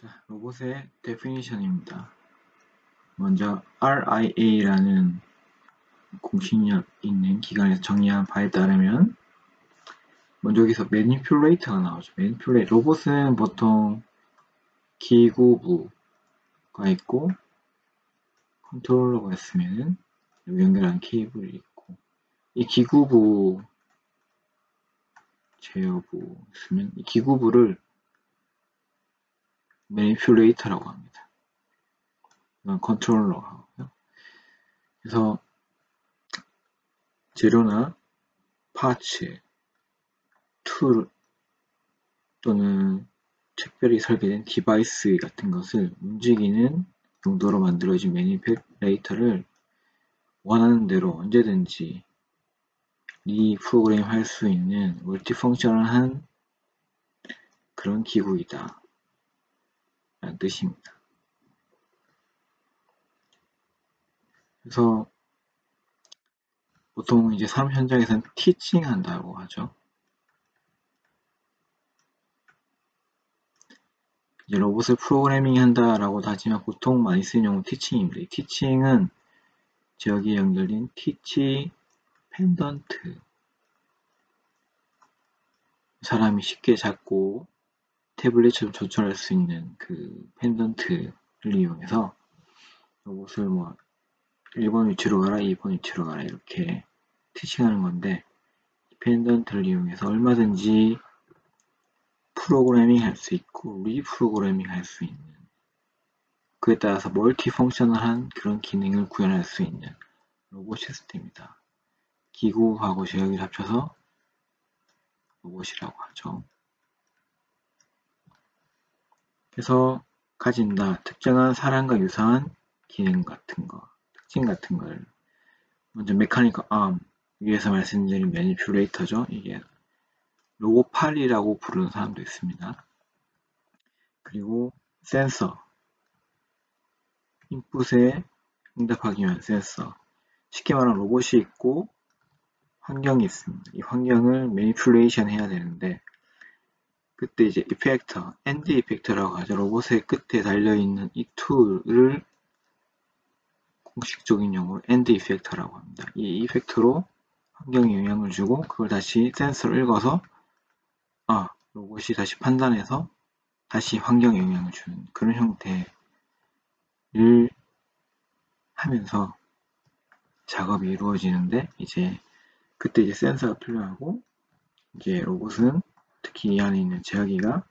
자, 로봇의 데피니션입니다. 먼저 RIA라는 공신력 있는 기관에서 정의한 바에 따르면 먼저 여기서 매니퓰레이터가 나오죠. 로봇은 보통 기구부가 있고 컨트롤러가 있으면 연결한 케이블이 있고, 이 기구부 제어부 있으면 이 기구부를 매니퓰레이터라고 합니다. 이건 컨트롤러가 하고요. 그래서 재료나 파츠, 툴 또는 특별히 설계된 디바이스 같은 것을 움직이는 용도로 만들어진 매니퓰레이터를 원하는 대로 언제든지 리프로그램 할 수 있는 멀티펑셔널한 그런 기구이다 라는 뜻입니다. 그래서 보통 이제 사업 현장에서는 티칭 한다고 하죠. 이제 로봇을 프로그래밍 한다라고도 하지만 보통 많이 쓰는 용어는 티칭입니다. 이 티칭은 여기에 연결된 티치 펜던트, 사람이 쉽게 잡고 태블릿처럼 조절할 수 있는 그 펜던트를 이용해서 로봇을 뭐 1번 위치로 가라, 2번 위치로 가라 이렇게 티칭하는 건데, 펜던트를 이용해서 얼마든지 프로그래밍 할 수 있고 리프로그래밍 할 수 있는, 그에 따라서 멀티펑셔널한 그런 기능을 구현할 수 있는 로봇 시스템이다. 기구하고 제어기를 합쳐서 로봇이라고 하죠. 그래서 가진다. 특정한 사람과 유사한 기능 같은 거, 특징 같은 걸. 먼저 메카니컬 암, 위에서 말씀드린 매니퓰레이터죠. 이게 로고팔이라고 부르는 사람도 있습니다. 그리고 센서, 인풋에 응답하기 위한 센서. 쉽게 말하면 로봇이 있고 환경이 있습니다. 이 환경을 매니퓰레이션 해야 되는데, 그때 이제 이펙터, 엔드 이펙터라고 하죠. 로봇의 끝에 달려있는 이 툴을 공식적인 용어로 엔드 이펙터라고 합니다. 이 이펙터로 환경에 영향을 주고 그걸 다시 센서를 읽어서 로봇이 다시 판단해서 다시 환경에 영향을 주는 그런 형태를 하면서 작업이 이루어지는데, 이제 그때 이제 센서가 필요하고, 이제 로봇은 특히 이 안에 있는 제어기가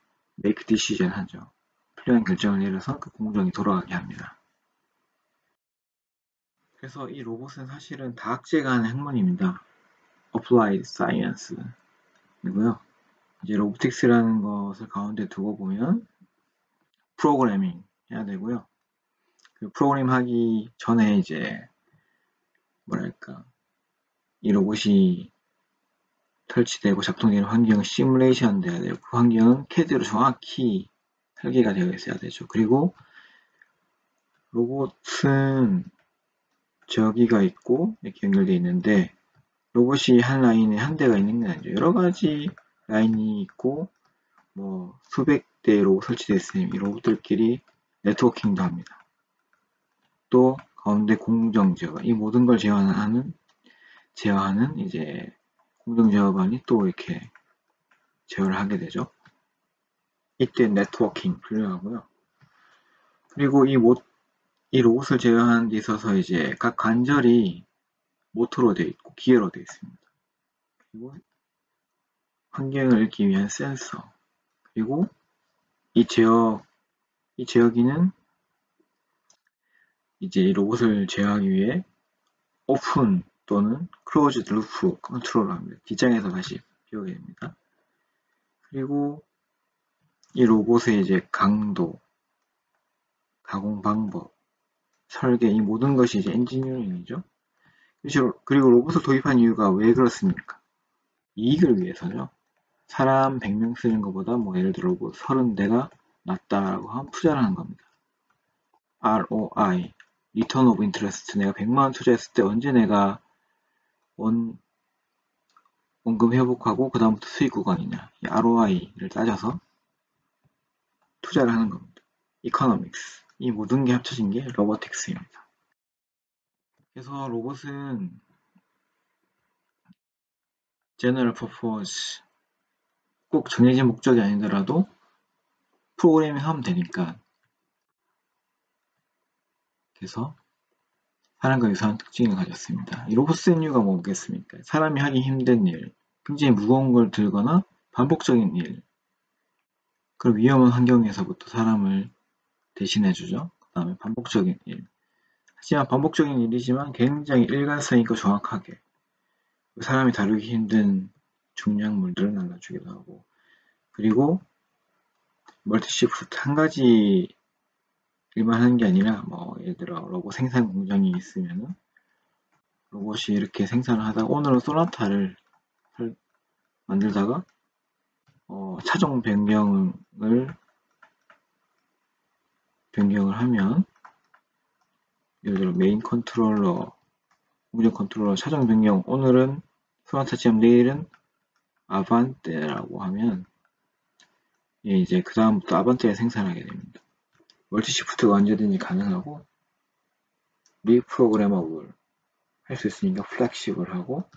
make decision 하죠. 필요한 결정을 내려서 그 공정이 돌아가게 합니다. 그래서 이 로봇은 사실은 다학제가 하는 학문입니다. Applied Science 이고요. 이제 로보틱스라는 것을 가운데 두고 보면 프로그래밍 해야 되고요. 그 프로그램 하기 전에 이제 뭐랄까, 이 로봇이 설치되고 작동되는 환경을 시뮬레이션 돼야 되고, 그 환경은 CAD로 정확히 설계가 되어 있어야 되죠. 그리고 로봇은 저기가 있고 이렇게 연결되어 있는데, 로봇이 한 라인에 한 대가 있는 게 아니죠. 여러 가지 라인이 있고 뭐 수백 대로 설치되어 있으니 이 로봇들끼리 네트워킹도 합니다. 또 가운데 공정 제어반, 이 모든 걸 제어하는 이제 공정 제어반이 또 이렇게 제어를 하게 되죠. 이때 네트워킹 필요하고요. 그리고 이 로봇을 제어하는 데 있어서 이제 각 관절이 모터로 되어 있고 기어로 되어 있습니다. 그리고 환경을 읽기 위한 센서, 그리고 이 제어기는 이제 이 로봇을 제어하기 위해 오픈 또는 클로즈드 루프 컨트롤을 합니다. 뒷장에서 다시 비우게 됩니다. 그리고 이 로봇의 이제 강도, 가공 방법, 설계, 이 모든 것이 이제 엔지니어링이죠. 그리고 로봇을 도입한 이유가 왜 그렇습니까? 이익을 위해서죠. 사람 100명 쓰는 것보다 뭐 예를 들어 로봇 30대가 낫다라고 하면 투자를 하는 겁니다. ROI, Return of Interest, 내가 100만원 투자했을 때 언제 내가 원금 회복하고 그 다음부터 수익 구간이냐, 이 ROI를 따져서 투자를 하는 겁니다. 이코노믹스, 이 모든 게 합쳐진 게 로보틱스입니다. 그래서 로봇은 제너럴 퍼포스, 꼭 정해진 목적이 아니더라도 프로그래밍 하면 되니까. 그래서 사람과 유사한 특징을 가졌습니다. 이 로봇 쓴 이유가 뭐겠습니까? 사람이 하기 힘든 일, 굉장히 무거운 걸 들거나 반복적인 일, 그리고 위험한 환경에서부터 사람을 대신해주죠. 그 다음에 반복적인 일. 하지만 반복적인 일이지만 굉장히 일관성 있고 정확하게 사람이 다루기 힘든 중량물들을 날라주기도 하고, 그리고 멀티시프트 한 가지 일만 하는 게 아니라 예를 들어 로봇 생산 공장이 있으면은 로봇이 이렇게 생산을 하다가 오늘은 소나타를 만들다가 차종 변경을 하면, 예를 들어 메인 컨트롤러, 공정 컨트롤러 차종 변경, 오늘은 소나타지만 내일은 아반떼라고 하면 이제 그 다음부터 아반떼를 생산하게 됩니다. 멀티시프트가 언제든지 가능하고 리프로그래머블 할 수 있으니까 플렉시블하고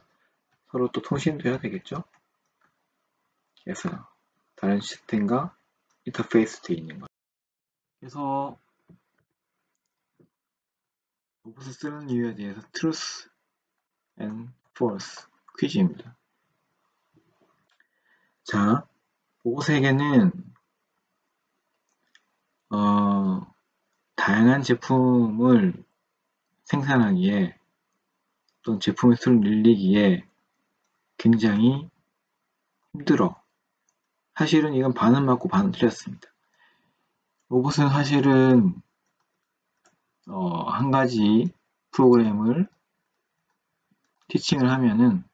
서로 또 통신도 해야 되겠죠. 그래서 다른 시스템과 인터페이스도 있는 거죠. 그래서 로봇을 쓰는 이유에 대해서 Truth and False 퀴즈입니다. 자, 로봇에게는 다양한 제품을 생산하기에 또는 제품의 수를 늘리기에 굉장히 힘들어. 사실은 이건 반은 맞고 반은 틀렸습니다. 로봇은 사실은 한 가지 프로그램을 티칭을 하면은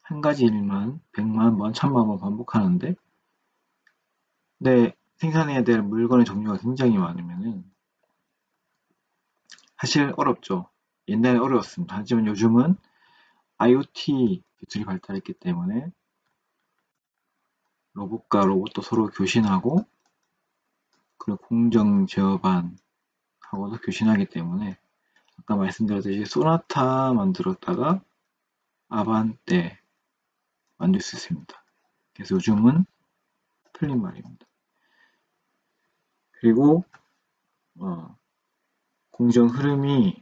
한 가지 일만 100만 번, 1000만 번 반복하는데, 생산해야 될 물건의 종류가 굉장히 많으면은 사실 어렵죠. 옛날에 어려웠습니다. 하지만 요즘은 IoT 기술이 발달했기 때문에 로봇과 로봇도 서로 교신하고, 그리고 공정 제어반하고도 교신하기 때문에 아까 말씀드렸듯이 소나타 만들었다가 아반떼 만들 수 있습니다. 그래서 요즘은 틀린 말입니다. 그리고 공정 흐름이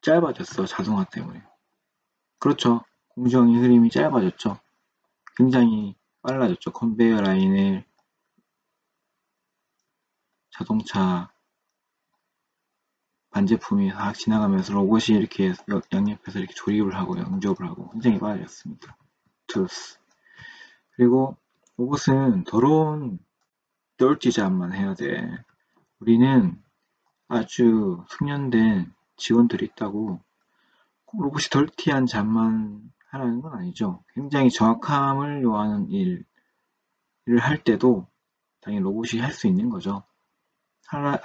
짧아졌어, 자동화 때문에. 그렇죠. 공정의 흐름이 짧아졌죠. 굉장히 빨라졌죠. 컨베이어 라인을 자동차 반제품이 다 지나가면서 로봇이 이렇게 양옆에서 이렇게 조립을 하고 영접을 하고 굉장히 빨라졌습니다. 트루스. 그리고 로봇은 더러운 dirty 잡만 해야 돼. 우리는 아주 숙련된 직원들이 있다고 꼭 로봇이 덜티한 잡만 하라는 건 아니죠. 굉장히 정확함을 요하는 일을 할 때도 당연히 로봇이 할 수 있는 거죠.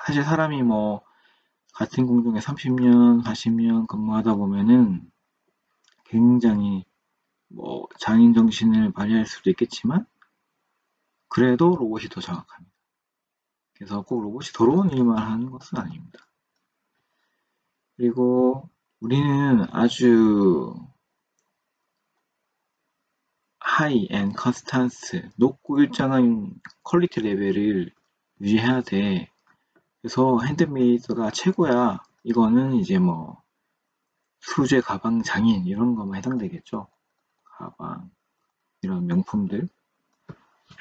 사실 사람이 같은 공정에 30년, 40년 근무하다 보면은 굉장히 장인 정신을 발휘할 수도 있겠지만 그래도 로봇이 더 정확합니다. 그래서 꼭 로봇이 더러운 일만 하는 것은 아닙니다. 그리고 우리는 아주 하이 앤 컨스탄스, 높고 일정한 퀄리티 레벨을 유지해야 돼. 그래서 핸드메이드가 최고야. 이거는 이제 수제 가방 장인 이런 거만 해당되겠죠. 가방 이런 명품들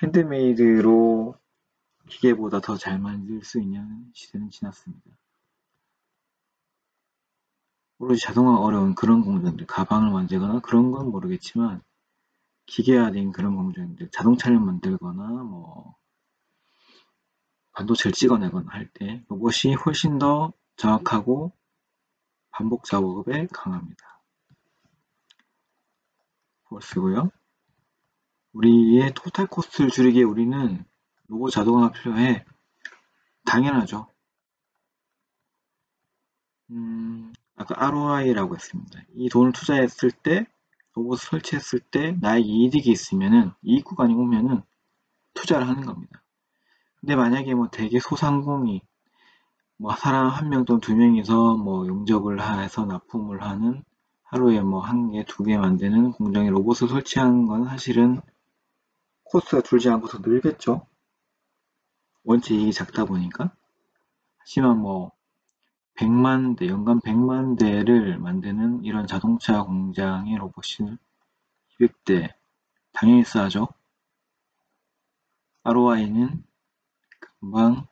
핸드메이드로 기계보다 더 잘 만들 수 있는 시대는 지났습니다. 오로지 자동화가 어려운 그런 공정들, 가방을 만들거나 그런 건 모르겠지만 기계화된 그런 공정들, 자동차를 만들거나 반도체를 찍어내거나 할 때 로봇이 훨씬 더 정확하고 반복 작업에 강합니다. 폴스고요. 우리의 토탈 코스트를 줄이기에 우리는 로봇 자동화가 필요해. 당연하죠. 아까 ROI라고 했습니다. 이 돈을 투자했을 때, 로봇을 설치했을 때 나에게 이득이 있으면은, 이익 구간이 오면은 투자를 하는 겁니다. 근데 만약에 뭐 되게 소상공인, 뭐 사람 한 명 또는 두 명이서 뭐 용접을 해서 납품을 하는 하루에 뭐 한 개, 두 개 만드는 공장에 로봇을 설치하는 건 사실은 코스트가 줄지 않고 더 늘겠죠. 원체 이익이 작다 보니까. 하지만 뭐 100만 대, 연간 100만 대를 만드는 이런 자동차 공장의 로봇이 200대 당연히 싸죠. ROI는 금방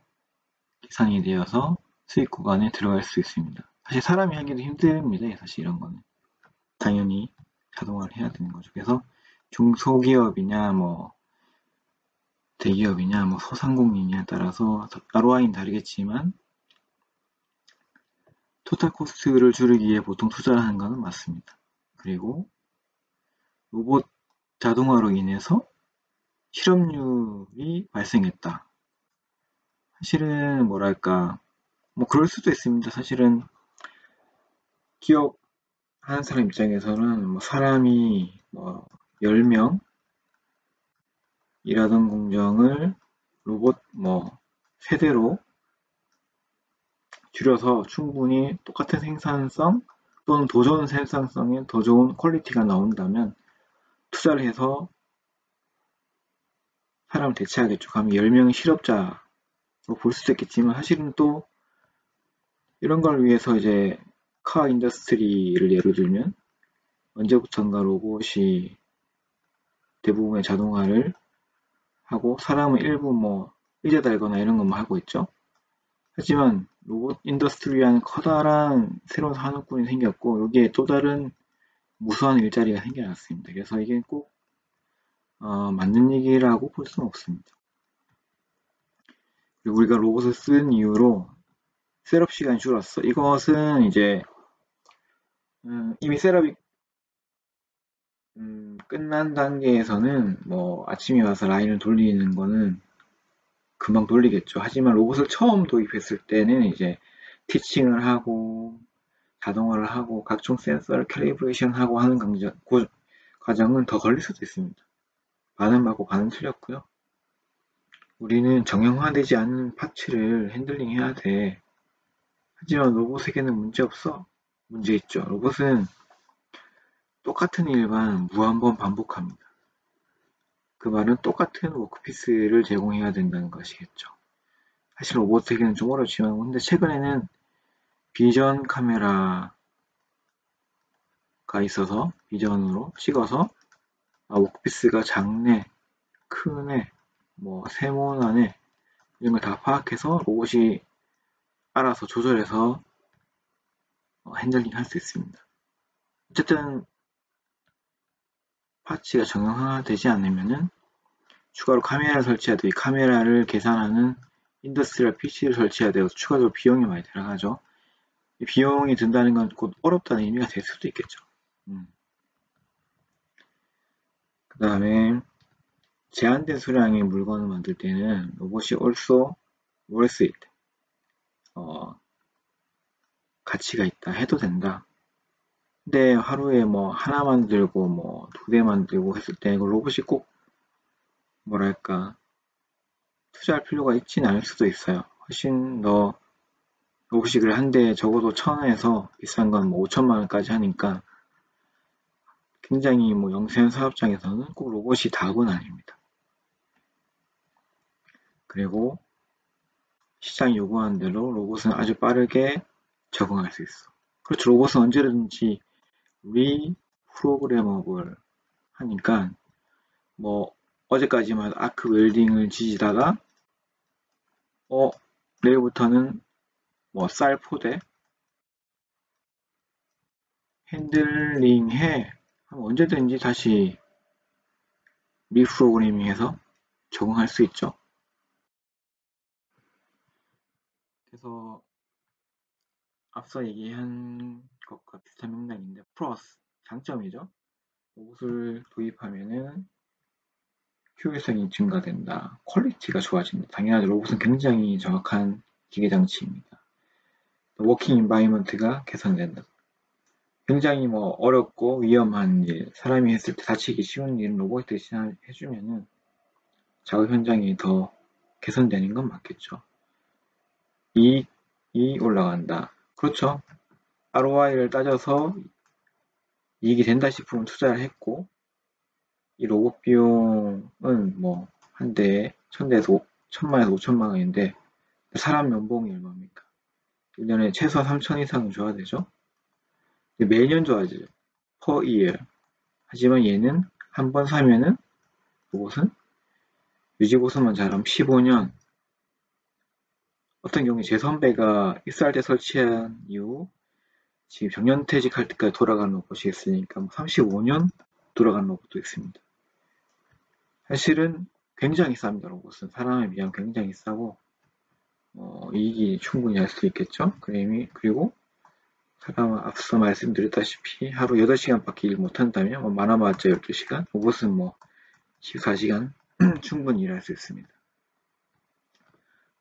계산이 되어서 수익 구간에 들어갈 수 있습니다. 사실 사람이 하기도 힘듭니다. 사실 이런 거는. 당연히 자동화를 해야 되는 거죠. 그래서 중소기업이냐 뭐 대기업이냐 뭐 소상공인이냐에 따라서 ROI는 다르겠지만 토탈 코스트를 줄이기 위해 보통 투자를 하는 것은 맞습니다. 그리고 로봇 자동화로 인해서 실업률이 발생했다. 사실은 뭐랄까 뭐 그럴 수도 있습니다. 사실은 기업 하는 사람 입장에서는 뭐 사람이 뭐 10명 일하던 공정을 로봇 뭐 세대로 줄여서 충분히 똑같은 생산성 또는 더 좋은 생산성에 더 좋은 퀄리티가 나온다면 투자를 해서 사람을 대체하겠죠. 그러면 10명의 실업자로 볼 수도 있겠지만 사실은 또 이런 걸 위해서 이제 카 인더스트리를 예로 들면 언제부턴가 로봇이 대부분의 자동화를 하고 사람은 일부 뭐 의자 달거나 이런 것만 하고 있죠. 하지만 로봇 인더스트리라는 커다란 새로운 산업군이 생겼고 여기에 또 다른 무수한 일자리가 생겨났습니다. 그래서 이게 꼭 맞는 얘기라고 볼 수는 없습니다. 그리고 우리가 로봇을 쓴 이후로 셋업 시간이 줄었어. 이것은 이제 이미 셋업이 끝난 단계에서는 뭐 아침에 와서 라인을 돌리는 거는 금방 돌리겠죠. 하지만 로봇을 처음 도입했을 때는 이제 티칭을 하고 자동화를 하고 각종 센서를 캘리브레이션 하고 하는 과정은 더 걸릴 수도 있습니다. 반은 맞고 반은 틀렸고요. 우리는 정형화되지 않는 파츠를 핸들링 해야 돼. 하지만 로봇에게는 문제 없어. 문제 있죠. 로봇은 똑같은 일만 무한번 반복합니다. 그 말은 똑같은 워크피스를 제공해야 된다는 것이겠죠. 사실 로봇에게는 좀 어렵지만 근데 최근에는 비전 카메라가 있어서 비전으로 찍어서 워크피스가 작네, 크네, 뭐 세모나네 이런 걸 다 파악해서 로봇이 알아서 조절해서 핸들링 할 수 있습니다. 어쨌든 파츠가 정형화되지 않으면은 추가로 카메라를 설치해야 돼. 이 카메라를 계산하는 인더스트리얼 PC를 설치해야 되어서 추가적으로 비용이 많이 들어가죠. 이 비용이 든다는 건 곧 어렵다는 의미가 될 수도 있겠죠. 그 다음에 제한된 수량의 물건을 만들 때는 로봇이 also worth it, 가치가 있다 해도 된다. 근데 하루에 뭐 하나 만들고 뭐 두 대 만들고 했을 때 로봇이 꼭 뭐랄까 투자할 필요가 있진 않을 수도 있어요. 훨씬 더 로봇이 그래 한 대에 적어도 1,000원에서 비싼 건 뭐 5천만 원까지 하니까 굉장히 뭐 영세한 사업장에서는 꼭 로봇이 답은 아닙니다. 그리고 시장이 요구하는 대로 로봇은 아주 빠르게 적응할 수 있어. 그렇죠. 로봇은 언제든지 리프로그래머블 하니까 뭐 어제까지만 해도 아크 웰딩을 지지다가 내일부터는 뭐 쌀 포대 핸들링 해 하면 언제든지 다시 리프로그래밍해서 적응할 수 있죠. 그래서 앞서 얘기한 것과 비슷한 맥락인데 플러스 장점이죠. 로봇을 도입하면은 효율성이 증가된다. 퀄리티가 좋아집니다. 당연하죠. 로봇은 굉장히 정확한 기계 장치입니다. 워킹 인바이먼트가 개선된다. 굉장히 뭐 어렵고 위험한 일, 사람이 했을 때 다치기 쉬운 일은 로봇이 대신 해주면은 작업 현장이 더 개선되는 건 맞겠죠. 이익이 올라간다. 그렇죠. ROI를 따져서 이익이 된다 싶으면 투자를 했고, 이 로봇 비용은 뭐 한 대에 1000만에서 5천만 원인데 사람 연봉이 얼마입니까? 1년에 최소한 3천 이상은 줘야 되죠. 매년 줘야지. per year. 하지만 얘는 한 번 사면은 로봇은 유지보수만 잘하면 15년. 어떤 경우에 제 선배가 입사할 때 설치한 이후 지금 정년퇴직할 때까지 돌아가는 로봇이 있으니까 35년 돌아가는 로봇도 있습니다. 사실은 굉장히 쌉니다. 로봇은 사람에 비하면 굉장히 싸고 이익이 충분히 할 수 있겠죠. 그리고 사람은 앞서 말씀드렸다시피 하루 8시간밖에 일 못한다면 많아봤자 12시간, 로봇은 14시간 충분히 일할 수 있습니다.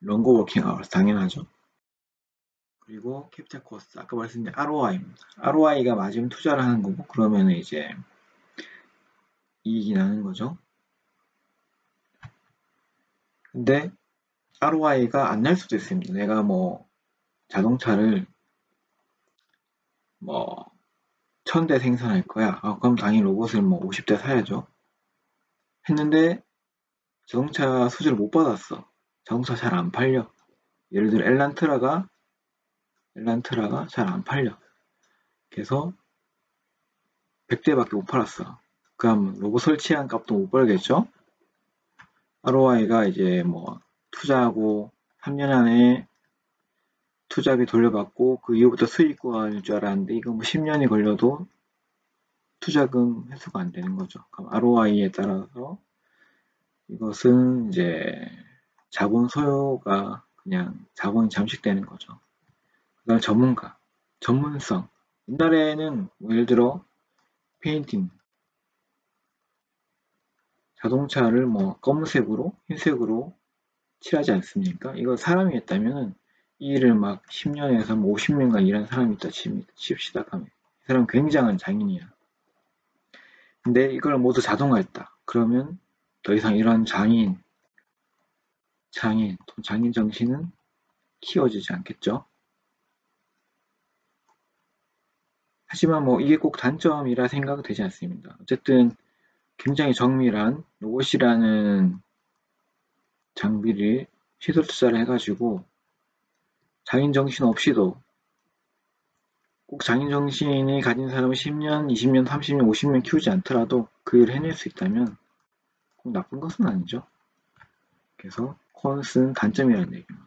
롱고 워킹 아워스 당연하죠. 그리고 캡처 코스트 아까 말씀드린 ROI입니다. ROI가 맞으면 투자를 하는 거고 그러면 이제 이익이 나는 거죠. 근데 ROI가 안 날 수도 있습니다. 내가 자동차를 1000대 생산할 거야. 그럼 당연히 로봇을 50대 사야죠. 했는데 자동차 수주를 못 받았어. 자동차 잘 안 팔려. 예를 들어 엘란트라가 잘 안 팔려. 그래서 100대밖에 못 팔았어. 그럼 로봇 설치한 값도 못 벌겠죠? ROI가 이제 투자하고 3년 안에 투자비 돌려받고 그 이후부터 수익권일 줄 알았는데 이거 10년이 걸려도 투자금 회수가 안 되는 거죠. 그럼 ROI에 따라서 이것은 이제 자본 소요가 그냥 자본이 잠식되는 거죠. 그 다음 전문가, 전문성. 옛날에는 예를 들어 페인팅, 자동차를 검은색으로, 흰색으로 칠하지 않습니까? 이거 사람이 했다면 이 일을 10년에서 50년간 일한 사람이 있다 칩시다. 이 사람 굉장한 장인이야. 근데 이걸 모두 자동화했다. 그러면 더 이상 이런 장인 정신은 키워지지 않겠죠. 하지만 이게 꼭 단점이라 생각되지 않습니다. 어쨌든 굉장히 정밀한 로봇이라는 장비를 시설 투자를 해가지고 장인 정신 없이도 꼭 장인 정신이 가진 사람은 10년, 20년, 30년, 50년 키우지 않더라도 그 일을 해낼 수 있다면 꼭 나쁜 것은 아니죠. 그래서 콘스는 단점이라는 얘기입니다.